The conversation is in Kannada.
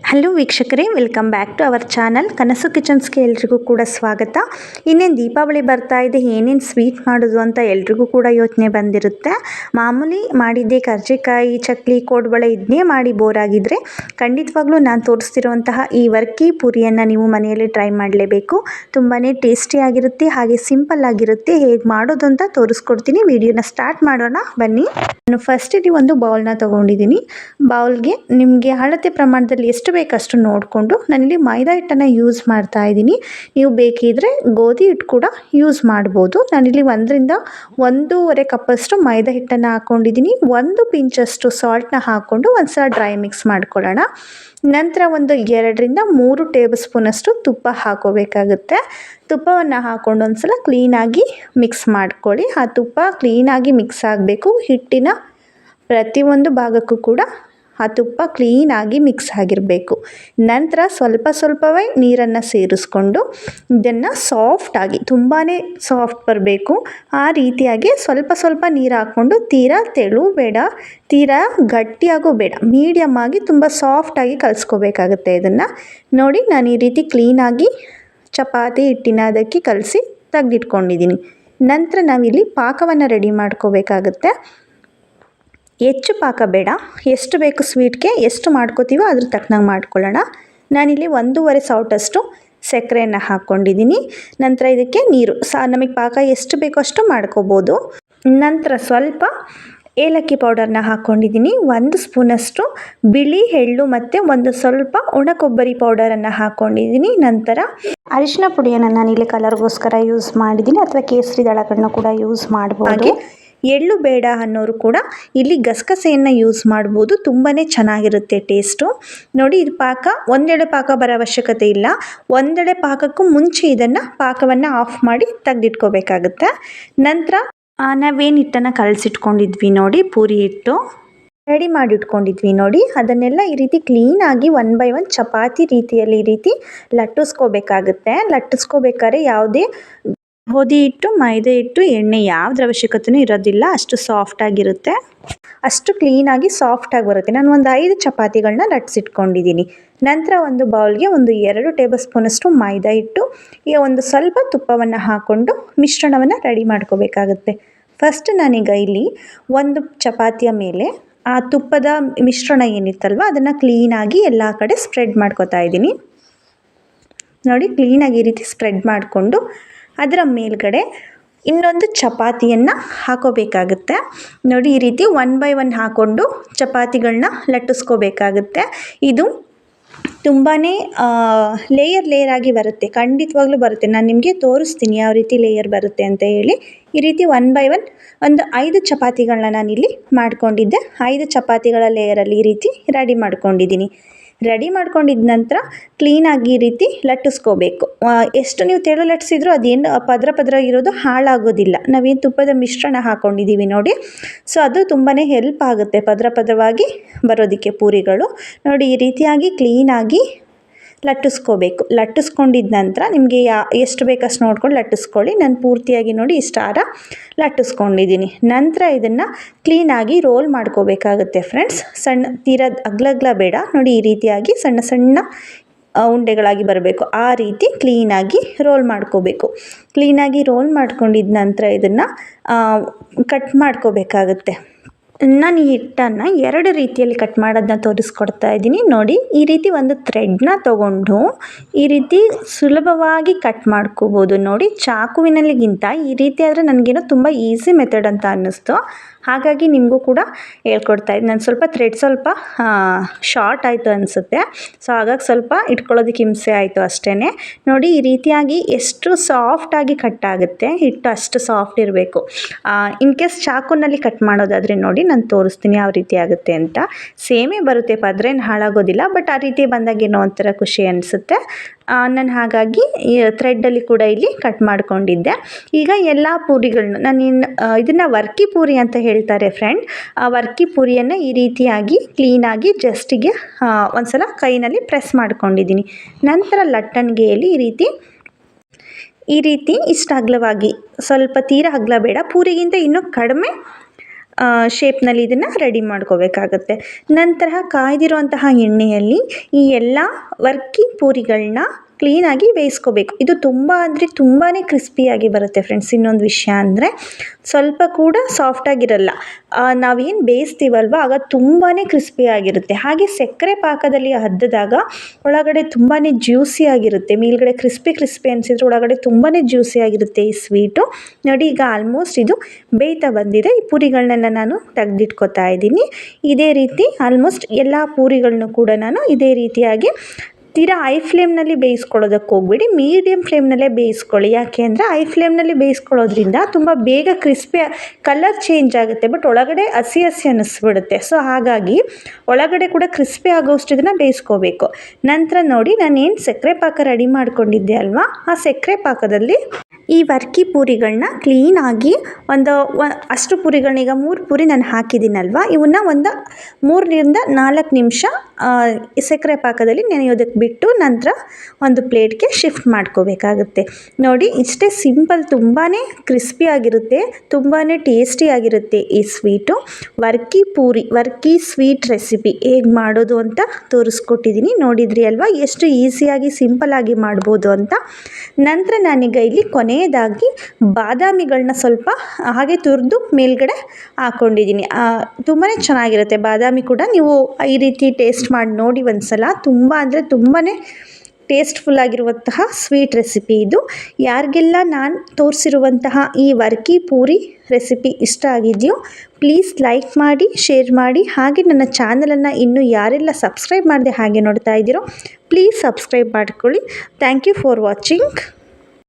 ಹಲೋ ವೀಕ್ಷಕರೇ, welcome back to our channel Kanasu ಕಿಚನ್ಸ್ಗೆ ಎಲ್ರಿಗೂ ಕೂಡ ಸ್ವಾಗತ. ಇನ್ನೇನು ದೀಪಾವಳಿ ಬರ್ತಾ ಇದೆ, ಏನೇನು ಸ್ವೀಟ್ ಮಾಡೋದು ಅಂತ ಎಲ್ರಿಗೂ ಕೂಡ ಯೋಚನೆ ಬಂದಿರುತ್ತೆ. ಮಾಮೂಲಿ ಮಾಡಿದ್ದೆ ಕರ್ಜಿಕಾಯಿ, ಚಕ್ಲಿ, ಕೋಡ್ಬಳೆ ಇದನ್ನೇ ಮಾಡಿ ಬೋರ್ ಆಗಿದ್ದರೆ ಖಂಡಿತವಾಗ್ಲೂ ನಾನು ತೋರಿಸ್ತಿರುವಂತಹ ಈ ವರ್ಕಿ ಪೂರಿಯನ್ನು ನೀವು ಮನೆಯಲ್ಲಿ ಟ್ರೈ ಮಾಡಲೇಬೇಕು. ತುಂಬಾ ಟೇಸ್ಟಿಯಾಗಿರುತ್ತೆ, ಹಾಗೆ ಸಿಂಪಲ್ ಆಗಿರುತ್ತೆ. ಹೇಗೆ ಮಾಡೋದು ಅಂತ ತೋರಿಸ್ಕೊಡ್ತೀನಿ. ವಿಡಿಯೋನ ಸ್ಟಾರ್ಟ್ ಮಾಡೋಣ ಬನ್ನಿ. ನಾನು ಫಸ್ಟಿಗೆ ಒಂದು ಬೌಲ್ನ ತೊಗೊಂಡಿದ್ದೀನಿ. ಬೌಲ್ಗೆ ನಿಮಗೆ ಅಳತೆ ಪ್ರಮಾಣದಲ್ಲಿ ಎಷ್ಟು ಬೇಕಷ್ಟು ನೋಡಿಕೊಂಡು ನಾನಿಲ್ಲಿ ಮೈದಾ ಹಿಟ್ಟನ್ನು ಯೂಸ್ ಮಾಡ್ತಾ ಇದ್ದೀನಿ. ನೀವು ಬೇಕಿದ್ರೆ ಗೋಧಿ ಹಿಟ್ಟು ಕೂಡ ಯೂಸ್ ಮಾಡ್ಬೋದು. ನಾನಿಲ್ಲಿ 1.5 ಕಪ್ಪಷ್ಟು ಮೈದಾ ಹಿಟ್ಟನ್ನು ಹಾಕ್ಕೊಂಡಿದ್ದೀನಿ. 1 ಪಿಂಚಷ್ಟು ಸಾಲ್ಟ್ನ ಹಾಕ್ಕೊಂಡು ಒಂದ್ಸಲ ಡ್ರೈ ಮಿಕ್ಸ್ ಮಾಡ್ಕೊಳ್ಳೋಣ. ನಂತರ 2-3 ಟೇಬಲ್ ಸ್ಪೂನಷ್ಟು ತುಪ್ಪ ಹಾಕೋಬೇಕಾಗುತ್ತೆ. ತುಪ್ಪವನ್ನು ಹಾಕ್ಕೊಂಡು ಒಂದ್ಸಲ ಕ್ಲೀನಾಗಿ ಮಿಕ್ಸ್ ಮಾಡ್ಕೊಳ್ಳಿ. ಆ ತುಪ್ಪ ಕ್ಲೀನಾಗಿ ಮಿಕ್ಸ್ ಆಗಬೇಕು. ಹಿಟ್ಟಿನ ಪ್ರತಿಯೊಂದು ಭಾಗಕ್ಕೂ ಕೂಡ ಆ ತುಪ್ಪ ಕ್ಲೀನಾಗಿ ಮಿಕ್ಸ್ ಆಗಿರಬೇಕು. ನಂತರ ಸ್ವಲ್ಪವೇ ನೀರನ್ನು ಸೇರಿಸ್ಕೊಂಡು ಇದನ್ನು ಸಾಫ್ಟಾಗಿ, ತುಂಬಾ ಸಾಫ್ಟ್ ಬರಬೇಕು, ಆ ರೀತಿಯಾಗಿ ಸ್ವಲ್ಪ ನೀರು ಹಾಕ್ಕೊಂಡು, ತೀರಾ ತೆಳು ಬೇಡ, ತೀರಾ ಗಟ್ಟಿಯಾಗೂ ಬೇಡ, ಮೀಡಿಯಮ್ ಆಗಿ ತುಂಬ ಸಾಫ್ಟಾಗಿ ಕಲಿಸ್ಕೋಬೇಕಾಗುತ್ತೆ. ಇದನ್ನು ನೋಡಿ, ನಾನು ಈ ರೀತಿ ಕ್ಲೀನಾಗಿ ಚಪಾತಿ ಹಿಟ್ಟಿನ ಅದಕ್ಕೆ ಕಲಸಿ ತೆಗೆದಿಟ್ಕೊಂಡಿದ್ದೀನಿ. ನಂತರ ನಾವಿಲ್ಲಿ ಪಾಕವನ್ನು ರೆಡಿ ಮಾಡ್ಕೋಬೇಕಾಗುತ್ತೆ. ಹೆಚ್ಚು ಪಾಕ ಬೇಡ, ಎಷ್ಟು ಬೇಕು ಸ್ವೀಟ್ಗೆ ಎಷ್ಟು ಮಾಡ್ಕೋತೀವೋ ಅದ್ರ ತಕ್ಕನಂಗೆ ಮಾಡ್ಕೊಳ್ಳೋಣ. ನಾನಿಲ್ಲಿ 1.5 ಸೌಟಷ್ಟು ಸಕ್ಕರೆಯನ್ನು ಹಾಕ್ಕೊಂಡಿದ್ದೀನಿ. ನಂತರ ಇದಕ್ಕೆ ನೀರು ನಮಗೆ ಪಾಕ ಎಷ್ಟು ಬೇಕೋ ಅಷ್ಟು ಮಾಡ್ಕೋಬೋದು. ನಂತರ ಸ್ವಲ್ಪ ಏಲಕ್ಕಿ ಪೌಡರ್ನ ಹಾಕ್ಕೊಂಡಿದ್ದೀನಿ. 1 ಸ್ಪೂನಷ್ಟು ಬಿಳಿ ಎಳ್ಳು ಮತ್ತು ಸ್ವಲ್ಪ ಒಣ ಕೊಬ್ಬರಿ ಪೌಡರನ್ನು ಹಾಕ್ಕೊಂಡಿದ್ದೀನಿ. ನಂತರ ಅರಿಶಿನ ಪುಡಿಯನ್ನು ನಾನಿಲ್ಲಿ ಕಲರ್ಗೋಸ್ಕರ ಯೂಸ್ ಮಾಡಿದ್ದೀನಿ, ಅಥವಾ ಕೇಸರಿ ದಳಗಳನ್ನ ಕೂಡ ಯೂಸ್ ಮಾಡ್ಬೋದು. ಎಳ್ಳು ಬೇಡ ಅನ್ನೋರು ಕೂಡ ಇಲ್ಲಿ ಗಸಗಸೆಯನ್ನು ಯೂಸ್ ಮಾಡ್ಬೋದು, ತುಂಬಾ ಚೆನ್ನಾಗಿರುತ್ತೆ ಟೇಸ್ಟು. ನೋಡಿ, ಇದು ಪಾಕ ಒಂದೆಡೆ ಪಾಕ ಬರೋ ಅವಶ್ಯಕತೆ ಇಲ್ಲ. ಒಂದೆಡೆ ಪಾಕಕ್ಕೂ ಮುಂಚೆ ಇದನ್ನು ಪಾಕವನ್ನು ಆಫ್ ಮಾಡಿ ತೆಗೆದಿಟ್ಕೋಬೇಕಾಗುತ್ತೆ. ನಂತರ ನಾವೇನು ಹಿಟ್ಟನ್ನು ಕಲಸಿಟ್ಕೊಂಡಿದ್ವಿ ನೋಡಿ, ಪೂರಿ ಹಿಟ್ಟು ರೆಡಿ ಮಾಡಿಟ್ಕೊಂಡಿದ್ವಿ ನೋಡಿ, ಅದನ್ನೆಲ್ಲ ಈ ರೀತಿ ಕ್ಲೀನಾಗಿ 1 by 1 ಚಪಾತಿ ರೀತಿಯಲ್ಲಿ ಈ ರೀತಿ ಲಟ್ಟಿಸ್ಕೋಬೇಕಾಗುತ್ತೆ. ಲಟ್ಟಿಸ್ಕೋಬೇಕಾದ್ರೆ ಯಾವುದೇ ಗೋಧಿ ಹಿಟ್ಟು, ಮೈದಾ ಹಿಟ್ಟು, ಎಣ್ಣೆ ಯಾವುದ್ರ ಅವಶ್ಯಕತೆಯೂ ಇರೋದಿಲ್ಲ. ಅಷ್ಟು ಸಾಫ್ಟಾಗಿರುತ್ತೆ, ಅಷ್ಟು ಕ್ಲೀನಾಗಿ ಸಾಫ್ಟಾಗಿ ಬರುತ್ತೆ. ನಾನು 5 ಚಪಾತಿಗಳನ್ನ ಲಟ್ಟಿಸಿಟ್ಕೊಂಡಿದ್ದೀನಿ. ನಂತರ ಒಂದು ಬೌಲ್ಗೆ 2 ಟೇಬಲ್ ಸ್ಪೂನಷ್ಟು ಮೈದಾ ಹಿಟ್ಟು, ಈಗ ಸ್ವಲ್ಪ ತುಪ್ಪವನ್ನು ಹಾಕ್ಕೊಂಡು ಮಿಶ್ರಣವನ್ನು ರೆಡಿ ಮಾಡ್ಕೋಬೇಕಾಗುತ್ತೆ. ಫಸ್ಟ್ ನಾನೀಗ ಇಲ್ಲಿ 1 ಚಪಾತಿಯ ಮೇಲೆ ಆ ತುಪ್ಪದ ಮಿಶ್ರಣ ಏನಿತ್ತಲ್ವ ಅದನ್ನು ಕ್ಲೀನಾಗಿ ಎಲ್ಲ ಕಡೆ ಸ್ಪ್ರೆಡ್ ಮಾಡ್ಕೋತಾ ಇದ್ದೀನಿ. ನೋಡಿ, ಕ್ಲೀನಾಗಿ ಈ ರೀತಿ ಸ್ಪ್ರೆಡ್ ಮಾಡಿಕೊಂಡು ಅದರ ಮೇಲ್ಗಡೆ ಇನ್ನೊಂದು ಚಪಾತಿಯನ್ನು ಹಾಕೋಬೇಕಾಗುತ್ತೆ. ನೋಡಿ, ಈ ರೀತಿ 1 by 1 ಹಾಕ್ಕೊಂಡು ಚಪಾತಿಗಳನ್ನ ಲಟ್ಟಿಸ್ಕೋಬೇಕಾಗುತ್ತೆ. ಇದು ತುಂಬಾ ಲೇಯರ್ ಆಗಿ ಬರುತ್ತೆ, ಖಂಡಿತವಾಗ್ಲೂ ಬರುತ್ತೆ. ನಾನು ನಿಮಗೆ ತೋರಿಸ್ತೀನಿ ಯಾವ ರೀತಿ ಲೇಯರ್ ಬರುತ್ತೆ ಅಂತ ಹೇಳಿ. ಈ ರೀತಿ 1 by 1 5 ಚಪಾತಿಗಳನ್ನ ನಾನಿಲ್ಲಿ ಮಾಡ್ಕೊಂಡಿದ್ದೆ. 5 ಚಪಾತಿಗಳ ಲೇಯರಲ್ಲಿ ಈ ರೀತಿ ರೆಡಿ ಮಾಡ್ಕೊಂಡಿದ್ದೀನಿ. ರೆಡಿ ಮಾಡ್ಕೊಂಡಿದ್ದ ನಂತರ ಕ್ಲೀನಾಗಿ ಈ ರೀತಿ ಲಟ್ಟಿಸ್ಕೋಬೇಕು. ಎಷ್ಟು ನೀವು ತೆಳು ಲಟ್ಟಿಸಿದ್ರೂ ಅದೇನು ಪದ್ರ ಇರೋದು ಹಾಳಾಗೋದಿಲ್ಲ. ನಾವೇನು ತುಪ್ಪದ ಮಿಶ್ರಣ ಹಾಕ್ಕೊಂಡಿದ್ದೀವಿ ನೋಡಿ, ಸೊ ಅದು ತುಂಬಾ ಹೆಲ್ಪ್ ಆಗುತ್ತೆ ಪದ್ರವಾಗಿ ಬರೋದಕ್ಕೆ ಪೂರಿಗಳು. ನೋಡಿ, ಈ ರೀತಿಯಾಗಿ ಕ್ಲೀನಾಗಿ ಲಟ್ಟಿಸ್ಕೋಬೇಕು. ಲಟ್ಟಿಸ್ಕೊಂಡಿದ್ದ ನಂತರ ನಿಮಗೆ ಎಷ್ಟು ಬೇಕಷ್ಟು ನೋಡ್ಕೊಂಡು ಲಟ್ಟಿಸ್ಕೊಳ್ಳಿ. ನಾನು ಪೂರ್ತಿಯಾಗಿ ನೋಡಿ ಇಷ್ಟಾರ ಲಟ್ಟಿಸ್ಕೊಂಡಿದ್ದೀನಿ. ನಂತರ ಇದನ್ನು ಕ್ಲೀನಾಗಿ ರೋಲ್ ಮಾಡ್ಕೋಬೇಕಾಗುತ್ತೆ ಫ್ರೆಂಡ್ಸ್. ತೀರಾ ಅಗ್ಲ ಬೇಡ, ನೋಡಿ ಈ ರೀತಿಯಾಗಿ ಸಣ್ಣ ಉಂಡೆಗಳಾಗಿ ಬರಬೇಕು. ಆ ರೀತಿ ಕ್ಲೀನಾಗಿ ರೋಲ್ ಮಾಡ್ಕೋಬೇಕು. ಕ್ಲೀನಾಗಿ ರೋಲ್ ಮಾಡ್ಕೊಂಡಿದ್ದ ನಂತರ ಇದನ್ನು ಕಟ್ ಮಾಡ್ಕೋಬೇಕಾಗುತ್ತೆ. ನಾನು ಈ ಹಿಟ್ಟನ್ನು 2 ರೀತಿಯಲ್ಲಿ ಕಟ್ ಮಾಡೋದನ್ನ ತೋರಿಸ್ಕೊಡ್ತಾ ಇದ್ದೀನಿ. ನೋಡಿ, ಈ ರೀತಿ ಒಂದು ಥ್ರೆಡ್ನ ತೊಗೊಂಡು ಈ ರೀತಿ ಸುಲಭವಾಗಿ ಕಟ್ ಮಾಡ್ಕೋಬೋದು. ನೋಡಿ, ಚಾಕುವಿನಲ್ಲಿಗಿಂತ ಈ ರೀತಿ ಆದರೆ ನನಗೇನೋ ತುಂಬ ಈಸಿ ಮೆಥಡ್ ಅಂತ ಅನ್ನಿಸ್ತು, ಹಾಗಾಗಿ ನಿಮಗೂ ಕೂಡ ಹೇಳ್ಕೊಡ್ತಾ ಇದ್ದೀನಿ. ನಾನು ಸ್ವಲ್ಪ ಥ್ರೆಡ್ ಶಾರ್ಟ್ ಆಯಿತು ಅನಿಸುತ್ತೆ, ಸೊ ಹಾಗಾಗಿ ಸ್ವಲ್ಪ ಇಟ್ಕೊಳ್ಳೋದಕ್ಕೆ ಹಿಂಸೆ ಆಯಿತು ಅಷ್ಟೇ. ನೋಡಿ, ಈ ರೀತಿಯಾಗಿ ಎಷ್ಟು ಸಾಫ್ಟಾಗಿ ಕಟ್ ಆಗುತ್ತೆ ಹಿಟ್ಟು, ಅಷ್ಟು ಸಾಫ್ಟ್ ಇರಬೇಕು. ಇನ್ ಕೇಸ್ ಚಾಕುನಲ್ಲಿ ಕಟ್ ಮಾಡೋದಾದರೆ ನೋಡಿ, ನಾನು ತೋರಿಸ್ತೀನಿ ಯಾವ ರೀತಿ ಆಗುತ್ತೆ ಅಂತ. ಸೇಮೇ ಬರುತ್ತೆ, ಪದ್ರೇನು ಹಾಳಾಗೋದಿಲ್ಲ, ಬಟ್ ಆ ರೀತಿ ಬಂದಾಗ ಏನೋ ಒಂಥರ ಖುಷಿ ಅನಿಸುತ್ತೆ. ನಾನು ಹಾಗಾಗಿ ಈ ಥ್ರೆಡ್ಡಲ್ಲಿ ಕೂಡ ಇಲ್ಲಿ ಕಟ್ ಮಾಡ್ಕೊಂಡಿದ್ದೆ. ಈಗ ಎಲ್ಲ ಪೂರಿಗಳನ್ನ ಇದನ್ನು ವರ್ಕಿ ಪೂರಿ ಅಂತ ಹೇಳ್ತಾರೆ ಫ್ರೆಂಡ್. ಆ ವರ್ಕಿ ಪೂರಿಯನ್ನು ಈ ರೀತಿಯಾಗಿ ಕ್ಲೀನಾಗಿ ಜಸ್ಟಿಗೆ ಒಂದ್ಸಲ ಕೈನಲ್ಲಿ ಪ್ರೆಸ್ ಮಾಡ್ಕೊಂಡಿದ್ದೀನಿ. ನಂತರ ಲಟ್ಟಣಿಗೆಯಲ್ಲಿ ಈ ರೀತಿ ಇಷ್ಟು ಅಗಲವಾಗಿ, ಸ್ವಲ್ಪ ತೀರಾ ಅಗಲ ಬೇಡ, ಪೂರಿಗಿಂತ ಇನ್ನೂ ಕಡಿಮೆ ಶೇಪ್ನಲ್ಲಿ ಇದನ್ನು ರೆಡಿ ಮಾಡ್ಕೋಬೇಕಾಗತ್ತೆ. ನಂತರ ಕಾಯ್ದಿರುವಂತಹ ಎಣ್ಣೆಯಲ್ಲಿ ಈ ಎಲ್ಲ ವರ್ಕಿ ಪೂರಿಗಳನ್ನ ಕ್ಲೀನಾಗಿ ಬೇಯಿಸ್ಕೋಬೇಕು. ಇದು ತುಂಬ ಅಂದರೆ ತುಂಬಾ ಕ್ರಿಸ್ಪಿಯಾಗಿ ಬರುತ್ತೆ ಫ್ರೆಂಡ್ಸ್. ಇನ್ನೊಂದು ವಿಷಯ ಅಂದರೆ ಸ್ವಲ್ಪ ಕೂಡ ಸಾಫ್ಟಾಗಿರಲ್ಲ. ನಾವೇನು ಬೇಯಿಸ್ತೀವಲ್ವ ಆಗ ತುಂಬಾ ಕ್ರಿಸ್ಪಿಯಾಗಿರುತ್ತೆ. ಹಾಗೆ ಸಕ್ಕರೆ ಪಾಕದಲ್ಲಿ ಅದ್ದಿದಾಗ ಒಳಗಡೆ ತುಂಬಾ ಜ್ಯೂಸಿಯಾಗಿರುತ್ತೆ. ಮೇಲ್ಗಡೆ ಕ್ರಿಸ್ಪಿ ಅನಿಸಿದ್ರೆ ಒಳಗಡೆ ತುಂಬಾ ಜ್ಯೂಸಿಯಾಗಿರುತ್ತೆ ಈ ಸ್ವೀಟು. ನೋಡಿ ಈಗ ಆಲ್ಮೋಸ್ಟ್ ಇದು ಬೇಯ್ತಾ ಬಂದಿದೆ. ಈ ಪೂರಿಗಳನ್ನೆಲ್ಲ ನಾನು ತೆಗೆದಿಟ್ಕೋತಾ ಇದ್ದೀನಿ. ಇದೇ ರೀತಿ ಆಲ್ಮೋಸ್ಟ್ ಎಲ್ಲ ಪೂರಿಗಳನ್ನೂ ಕೂಡ ನಾನು ಇದೇ ರೀತಿಯಾಗಿ ತೀರಾ ಐ ಫ್ಲೇಮ್ನಲ್ಲಿ ಬೇಯಿಸ್ಕೊಳ್ಳೋದಕ್ಕೆ ಹೋಗ್ಬೇಡಿ, ಮೀಡಿಯಮ್ ಫ್ಲೇಮ್ನಲ್ಲೇ ಬೇಯಿಸ್ಕೊಳ್ಳಿ. ಯಾಕೆ ಅಂದರೆ ಐ ಫ್ಲೇಮ್ನಲ್ಲಿ ಬೇಯಿಸ್ಕೊಳ್ಳೋದ್ರಿಂದ ತುಂಬ ಬೇಗ ಕ್ರಿಸ್ಪಿ ಕಲರ್ ಚೇಂಜ್ ಆಗುತ್ತೆ, ಬಟ್ ಒಳಗಡೆ ಹಸಿ ಅನ್ನಿಸ್ಬಿಡುತ್ತೆ. ಸೊ ಹಾಗಾಗಿ ಒಳಗಡೆ ಕೂಡ ಕ್ರಿಸ್ಪಿ ಆಗೋಷ್ಟು ಇದನ್ನು ಬೇಯಿಸ್ಕೋಬೇಕು. ನಂತರ ನೋಡಿ ನಾನೇನು ಸಕ್ಕರೆ ಪಾಕ ರೆಡಿ ಮಾಡ್ಕೊಂಡಿದ್ದೆ ಅಲ್ವಾ, ಆ ಸಕ್ಕರೆ ಪಾಕದಲ್ಲಿ ಈ ವರ್ಕಿ ಪೂರಿಗಳನ್ನ ಕ್ಲೀನಾಗಿ ಅಷ್ಟು ಪೂರಿಗಳನ್ನ, ಈಗ 3 ಪೂರಿ ನಾನು ಹಾಕಿದ್ದೀನಲ್ವ, ಇವನ್ನ ಒಂದು 3ರಿಂದ 4 ನಿಮಿಷ ಸಕ್ಕರೆ ಪಾಕದಲ್ಲಿ ನೆನೆಯೋದಕ್ಕೆ ಬಿಟ್ಟು ನಂತರ ಒಂದು ಪ್ಲೇಟ್ಗೆ ಶಿಫ್ಟ್ ಮಾಡ್ಕೋಬೇಕಾಗುತ್ತೆ. ನೋಡಿ ಇಷ್ಟೇ ಸಿಂಪಲ್, ತುಂಬಾ ಕ್ರಿಸ್ಪಿಯಾಗಿರುತ್ತೆ, ತುಂಬಾ ಟೇಸ್ಟಿಯಾಗಿರುತ್ತೆ ಈ ಸ್ವೀಟು. ವರ್ಕಿ ಸ್ವೀಟ್ ರೆಸಿಪಿ ಹೇಗೆ ಮಾಡೋದು ಅಂತ ತೋರಿಸ್ಕೊಟ್ಟಿದ್ದೀನಿ. ನೋಡಿದ್ರಿ ಅಲ್ವಾ ಎಷ್ಟು ಈಸಿಯಾಗಿ ಸಿಂಪಲ್ಲಾಗಿ ಮಾಡ್ಬೋದು ಅಂತ. ನಂತರ ನಾನೀಗ ಇಲ್ಲಿ ಕೊನೆಯದಾಗಿ ಬಾದಾಮಿಗಳನ್ನ ಸ್ವಲ್ಪ ಹಾಗೆ ತುರಿದು ಮೇಲ್ಗಡೆ ಹಾಕ್ಕೊಂಡಿದ್ದೀನಿ. ತುಂಬಾ ಚೆನ್ನಾಗಿರುತ್ತೆ ಬಾದಾಮಿ ಕೂಡ. ನೀವು ಈ ರೀತಿ ಟೇಸ್ಟ್ ಮಾಡಿ ನೋಡಿ ಒಂದ್ಸಲ. ತುಂಬ ಅಂದರೆ ತುಂಬಾ ಟೇಸ್ಟ್ಫುಲ್ಲಾಗಿರುವಂತಹ ಸ್ವೀಟ್ ರೆಸಿಪಿ ಇದು. ಯಾರಿಗೆಲ್ಲ ನಾನು ತೋರಿಸಿರುವಂತಹ ಈ ವರ್ಕಿ ಪೂರಿ ರೆಸಿಪಿ ಇಷ್ಟ ಆಗಿದೆಯೋ ಪ್ಲೀಸ್ ಲೈಕ್ ಮಾಡಿ, ಶೇರ್ ಮಾಡಿ. ಹಾಗೆ ನನ್ನ ಚಾನಲನ್ನು ಇನ್ನೂ ಯಾರೆಲ್ಲ ಸಬ್ಸ್ಕ್ರೈಬ್ ಮಾಡದೆ ಹಾಗೆ ನೋಡ್ತಾ ಇದ್ದೀರೋ ಪ್ಲೀಸ್ ಸಬ್ಸ್ಕ್ರೈಬ್ ಮಾಡ್ಕೊಳ್ಳಿ. Thank you for watching.